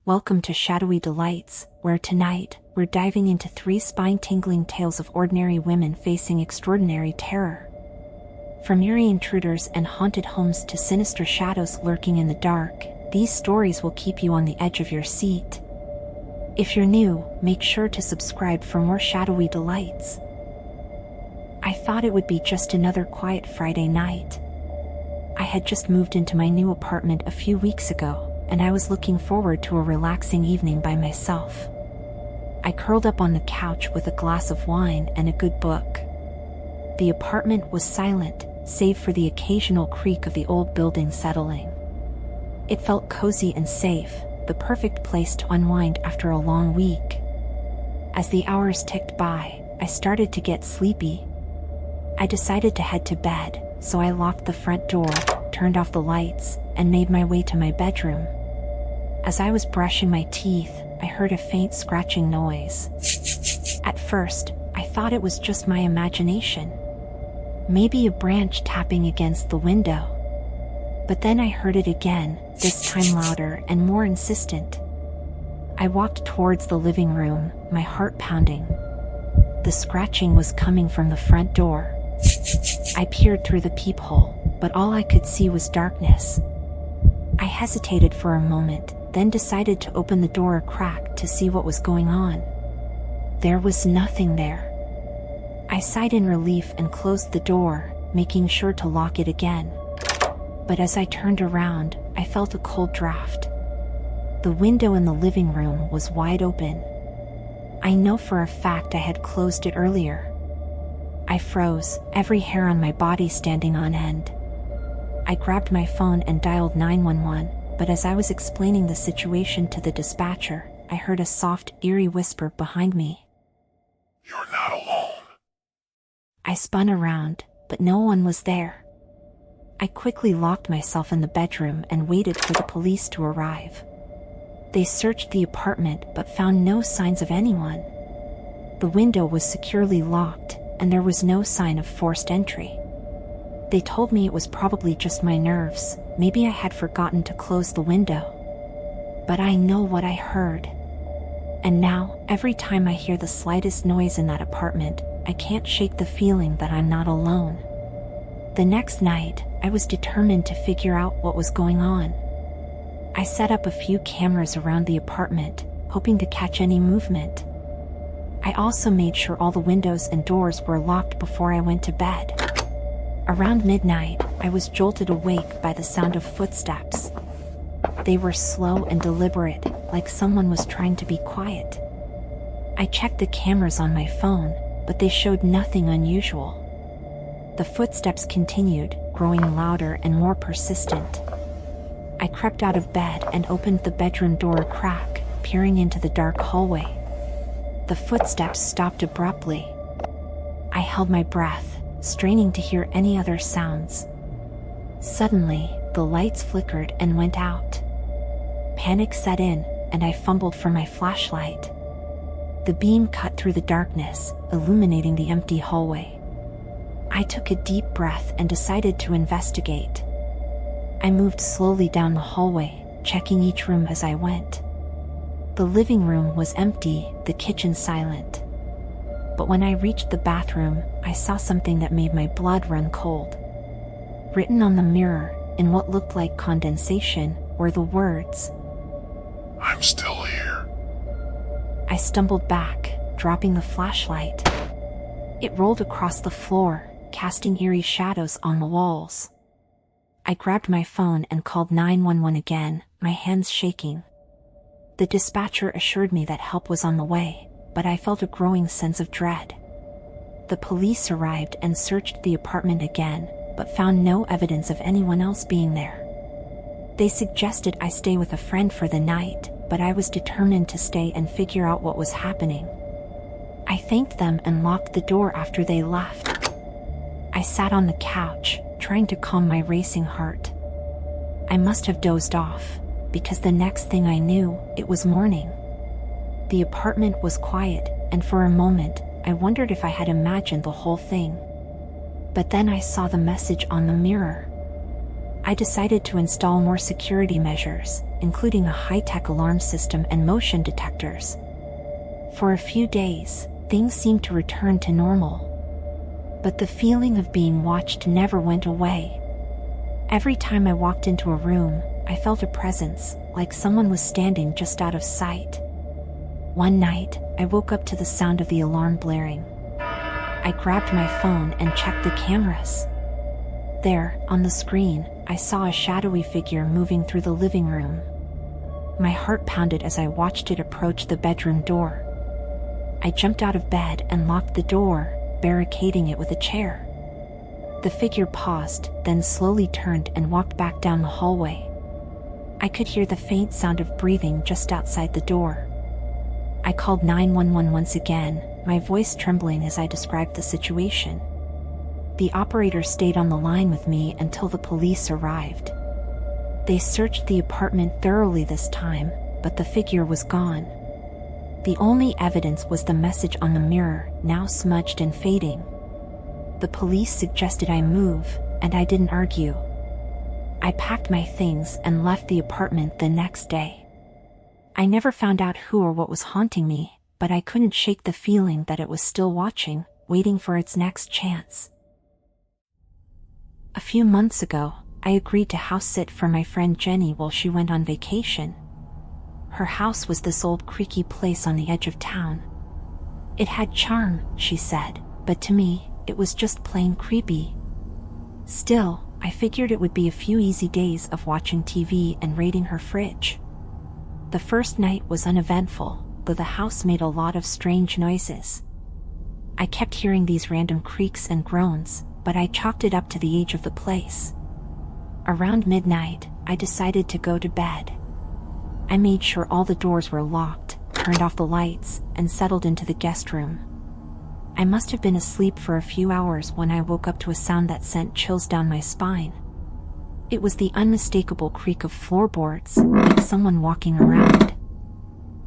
Welcome to Shadowy Delights, where tonight, we're diving into 3 spine-tingling tales of ordinary women facing extraordinary terror. From eerie intruders and haunted homes to sinister shadows lurking in the dark, these stories will keep you on the edge of your seat. If you're new, make sure to subscribe for more Shadowy Delights. I thought it would be just another quiet Friday night. I had just moved into my new apartment a few weeks ago, and I was looking forward to a relaxing evening by myself. I curled up on the couch with a glass of wine and a good book. The apartment was silent, save for the occasional creak of the old building settling. It felt cozy and safe, the perfect place to unwind after a long week. As the hours ticked by, I started to get sleepy. I decided to head to bed, so I locked the front door, turned off the lights, and made my way to my bedroom. As I was brushing my teeth, I heard a faint scratching noise. At first, I thought it was just my imagination. Maybe a branch tapping against the window. But then I heard it again, this time louder and more insistent. I walked towards the living room, my heart pounding. The scratching was coming from the front door. I peered through the peephole, but all I could see was darkness. I hesitated for a moment, then decided to open the door a crack to see what was going on. There was nothing there. I sighed in relief and closed the door, making sure to lock it again. But as I turned around, I felt a cold draft. The window in the living room was wide open. I know for a fact I had closed it earlier. I froze, every hair on my body standing on end. I grabbed my phone and dialed 911, but as I was explaining the situation to the dispatcher, I heard a soft, eerie whisper behind me. "You're not alone." I spun around, but no one was there. I quickly locked myself in the bedroom and waited for the police to arrive. They searched the apartment but found no signs of anyone. The window was securely locked, and there was no sign of forced entry. They told me it was probably just my nerves, maybe I had forgotten to close the window. But I know what I heard. And now, every time I hear the slightest noise in that apartment, I can't shake the feeling that I'm not alone. The next night, I was determined to figure out what was going on. I set up a few cameras around the apartment, hoping to catch any movement. I also made sure all the windows and doors were locked before I went to bed. Around midnight, I was jolted awake by the sound of footsteps. They were slow and deliberate, like someone was trying to be quiet. I checked the cameras on my phone, but they showed nothing unusual. The footsteps continued, growing louder and more persistent. I crept out of bed and opened the bedroom door a crack, peering into the dark hallway. The footsteps stopped abruptly. I held my breath, straining to hear any other sounds. Suddenly, the lights flickered and went out. Panic set in, and I fumbled for my flashlight. The beam cut through the darkness, illuminating the empty hallway. I took a deep breath and decided to investigate. I moved slowly down the hallway, checking each room as I went. The living room was empty, the kitchen silent. But when I reached the bathroom, I saw something that made my blood run cold. Written on the mirror, in what looked like condensation, were the words, "I'm still here." I stumbled back, dropping the flashlight. It rolled across the floor, casting eerie shadows on the walls. I grabbed my phone and called 911 again, my hands shaking. The dispatcher assured me that help was on the way, but I felt a growing sense of dread. The police arrived and searched the apartment again, but found no evidence of anyone else being there. They suggested I stay with a friend for the night, but I was determined to stay and figure out what was happening. I thanked them and locked the door after they left. I sat on the couch, trying to calm my racing heart. I must have dozed off, because the next thing I knew, it was morning. The apartment was quiet, and for a moment, I wondered if I had imagined the whole thing. But then I saw the message on the mirror. I decided to install more security measures, including a high-tech alarm system and motion detectors. For a few days, things seemed to return to normal. But the feeling of being watched never went away. Every time I walked into a room, I felt a presence, like someone was standing just out of sight. One night, I woke up to the sound of the alarm blaring. I grabbed my phone and checked the cameras. There, on the screen, I saw a shadowy figure moving through the living room. My heart pounded as I watched it approach the bedroom door. I jumped out of bed and locked the door, barricading it with a chair. The figure paused, then slowly turned and walked back down the hallway. I could hear the faint sound of breathing just outside the door. I called 911 once again, my voice trembling as I described the situation. The operator stayed on the line with me until the police arrived. They searched the apartment thoroughly this time, but the figure was gone. The only evidence was the message on the mirror, now smudged and fading. The police suggested I move, and I didn't argue. I packed my things and left the apartment the next day. I never found out who or what was haunting me, but I couldn't shake the feeling that it was still watching, waiting for its next chance. A few months ago, I agreed to house sit for my friend Jenny while she went on vacation. Her house was this old creaky place on the edge of town. It had charm, she said, but to me, it was just plain creepy. Still, I figured it would be a few easy days of watching TV and raiding her fridge. The first night was uneventful, though the house made a lot of strange noises. I kept hearing these random creaks and groans, but I chalked it up to the age of the place. Around midnight, I decided to go to bed. I made sure all the doors were locked, turned off the lights, and settled into the guest room. I must have been asleep for a few hours when I woke up to a sound that sent chills down my spine. It was the unmistakable creak of floorboards, like someone walking around.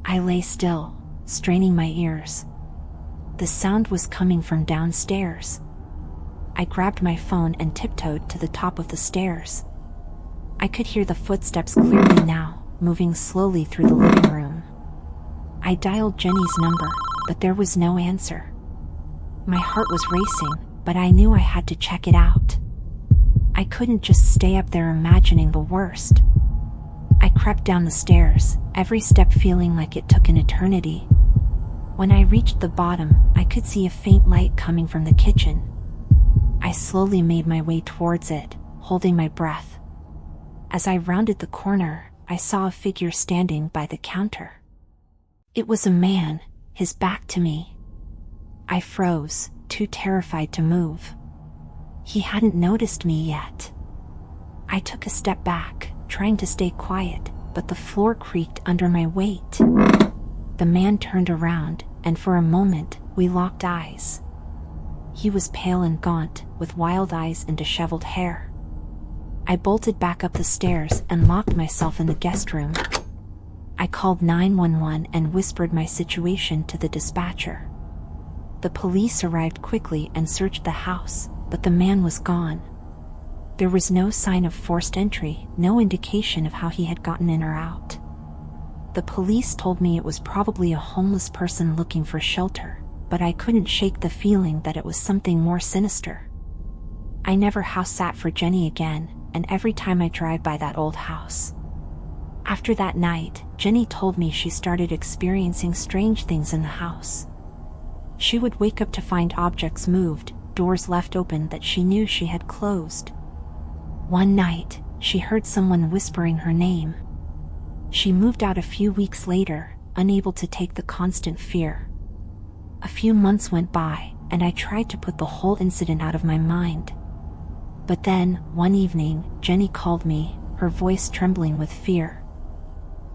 I lay still, straining my ears. The sound was coming from downstairs. I grabbed my phone and tiptoed to the top of the stairs. I could hear the footsteps clearly now, moving slowly through the living room. I dialed Jenny's number, but there was no answer. My heart was racing, but I knew I had to check it out. I couldn't just stay up there imagining the worst. I crept down the stairs, every step feeling like it took an eternity. When I reached the bottom, I could see a faint light coming from the kitchen. I slowly made my way towards it, holding my breath. As I rounded the corner, I saw a figure standing by the counter. It was a man, his back to me. I froze, too terrified to move. He hadn't noticed me yet. I took a step back, trying to stay quiet, but the floor creaked under my weight. The man turned around, and for a moment, we locked eyes. He was pale and gaunt, with wild eyes and disheveled hair. I bolted back up the stairs and locked myself in the guest room. I called 911 and whispered my situation to the dispatcher. The police arrived quickly and searched the house, but the man was gone. There was no sign of forced entry, no indication of how he had gotten in or out. The police told me it was probably a homeless person looking for shelter, but I couldn't shake the feeling that it was something more sinister. I never house sat for Jenny again, and every time I drive by that old house. After that night, Jenny told me she started experiencing strange things in the house. She would wake up to find objects moved, doors left open that she knew she had closed. One night, she heard someone whispering her name. She moved out a few weeks later, unable to take the constant fear. A few months went by, and I tried to put the whole incident out of my mind. But then, one evening, Jenny called me, her voice trembling with fear.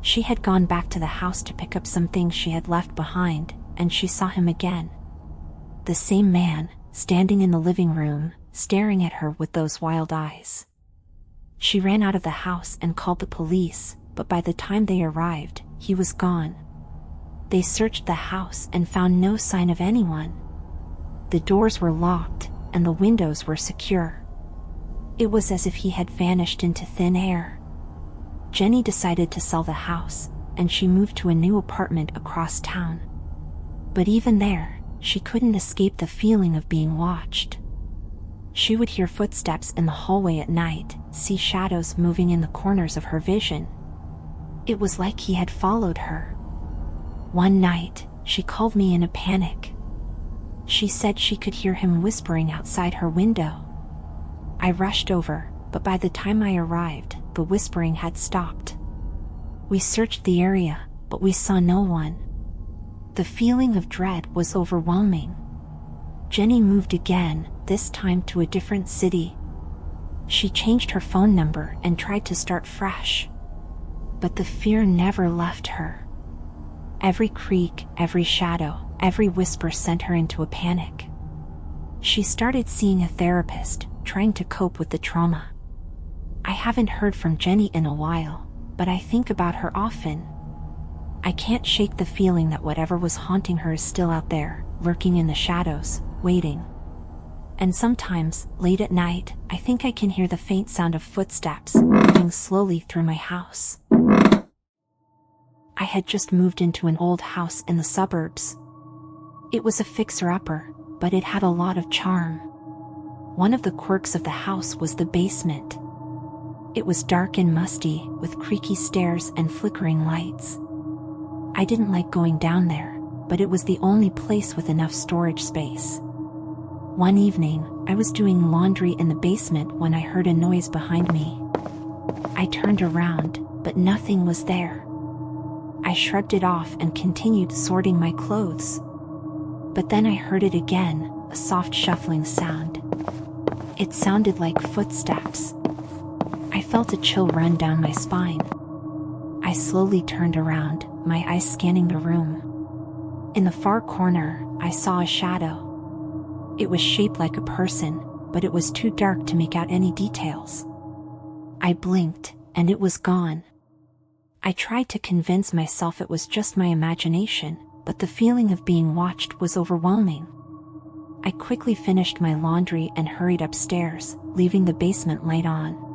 She had gone back to the house to pick up some things she had left behind, and she saw him again. The same man, standing in the living room, staring at her with those wild eyes. She ran out of the house and called the police, but by the time they arrived, he was gone. They searched the house and found no sign of anyone. The doors were locked, and the windows were secure. It was as if he had vanished into thin air. Jenny decided to sell the house, and she moved to a new apartment across town. But even there, she couldn't escape the feeling of being watched. She would hear footsteps in the hallway at night, see shadows moving in the corners of her vision. It was like he had followed her. One night, she called me in a panic. She said she could hear him whispering outside her window. I rushed over, but by the time I arrived, the whispering had stopped. We searched the area, but we saw no one. The feeling of dread was overwhelming. Jenny moved again, this time to a different city. She changed her phone number and tried to start fresh. But the fear never left her. Every creak, every shadow, every whisper sent her into a panic. She started seeing a therapist, trying to cope with the trauma. I haven't heard from Jenny in a while, but I think about her often. I can't shake the feeling that whatever was haunting her is still out there, lurking in the shadows, waiting. And sometimes, late at night, I think I can hear the faint sound of footsteps moving slowly through my house. I had just moved into an old house in the suburbs. It was a fixer-upper, but it had a lot of charm. One of the quirks of the house was the basement. It was dark and musty, with creaky stairs and flickering lights. I didn't like going down there, but it was the only place with enough storage space. One evening, I was doing laundry in the basement when I heard a noise behind me. I turned around, but nothing was there. I shrugged it off and continued sorting my clothes. But then I heard it again, a soft shuffling sound. It sounded like footsteps. I felt a chill run down my spine. I slowly turned around, my eyes scanning the room. In the far corner, I saw a shadow. It was shaped like a person, but it was too dark to make out any details. I blinked, and it was gone. I tried to convince myself it was just my imagination, but the feeling of being watched was overwhelming. I quickly finished my laundry and hurried upstairs, leaving the basement light on.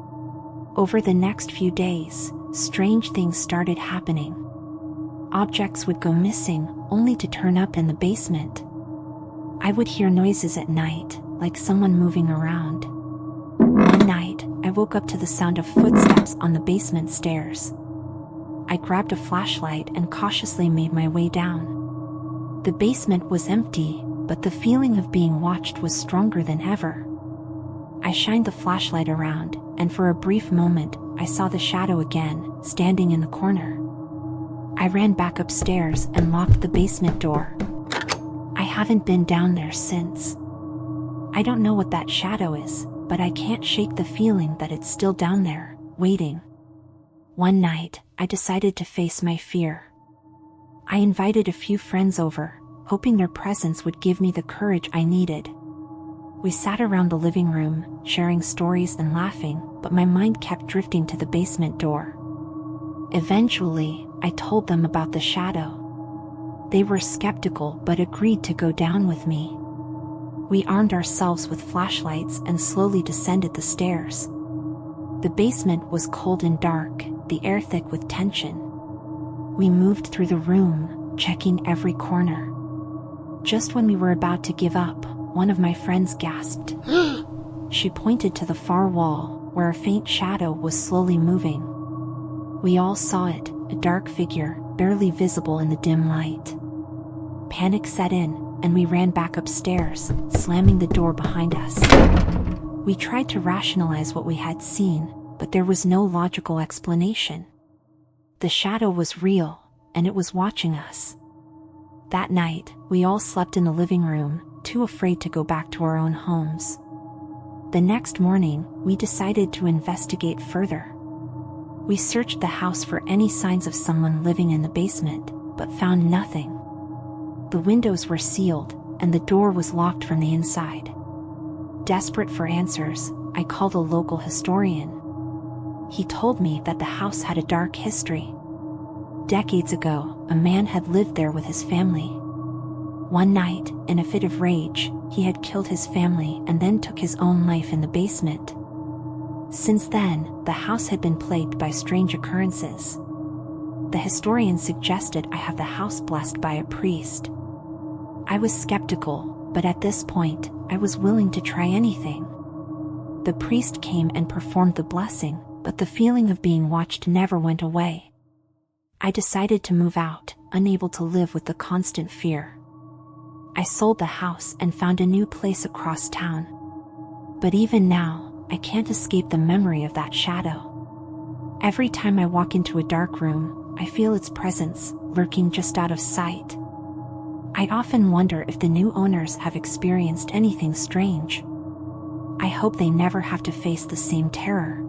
Over the next few days, strange things started happening. Objects would go missing, only to turn up in the basement. I would hear noises at night, like someone moving around. One night, I woke up to the sound of footsteps on the basement stairs. I grabbed a flashlight and cautiously made my way down. The basement was empty, but the feeling of being watched was stronger than ever. I shined the flashlight around, and for a brief moment, I saw the shadow again, standing in the corner. I ran back upstairs and locked the basement door. I haven't been down there since. I don't know what that shadow is, but I can't shake the feeling that it's still down there, waiting. One night, I decided to face my fear. I invited a few friends over, hoping their presence would give me the courage I needed. We sat around the living room, sharing stories and laughing, but my mind kept drifting to the basement door. Eventually, I told them about the shadow. They were skeptical but agreed to go down with me. We armed ourselves with flashlights and slowly descended the stairs. The basement was cold and dark, the air thick with tension. We moved through the room, checking every corner. Just when we were about to give up, one of my friends gasped. She pointed to the far wall, where a faint shadow was slowly moving. We all saw it, a dark figure, barely visible in the dim light. Panic set in, and we ran back upstairs, slamming the door behind us. We tried to rationalize what we had seen, but there was no logical explanation. The shadow was real, and it was watching us. That night, we all slept in the living room, too afraid to go back to our own homes. The next morning, we decided to investigate further. We searched the house for any signs of someone living in the basement, but found nothing. The windows were sealed, and the door was locked from the inside. Desperate for answers, I called a local historian. He told me that the house had a dark history. Decades ago, a man had lived there with his family. One night, in a fit of rage, he had killed his family and then took his own life in the basement. Since then, the house had been plagued by strange occurrences. The historian suggested I have the house blessed by a priest. I was skeptical, but at this point, I was willing to try anything. The priest came and performed the blessing, but the feeling of being watched never went away. I decided to move out, unable to live with the constant fear. I sold the house and found a new place across town. But even now, I can't escape the memory of that shadow. Every time I walk into a dark room, I feel its presence, lurking just out of sight. I often wonder if the new owners have experienced anything strange. I hope they never have to face the same terror.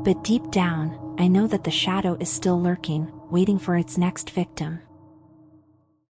But deep down, I know that the shadow is still lurking, waiting for its next victim.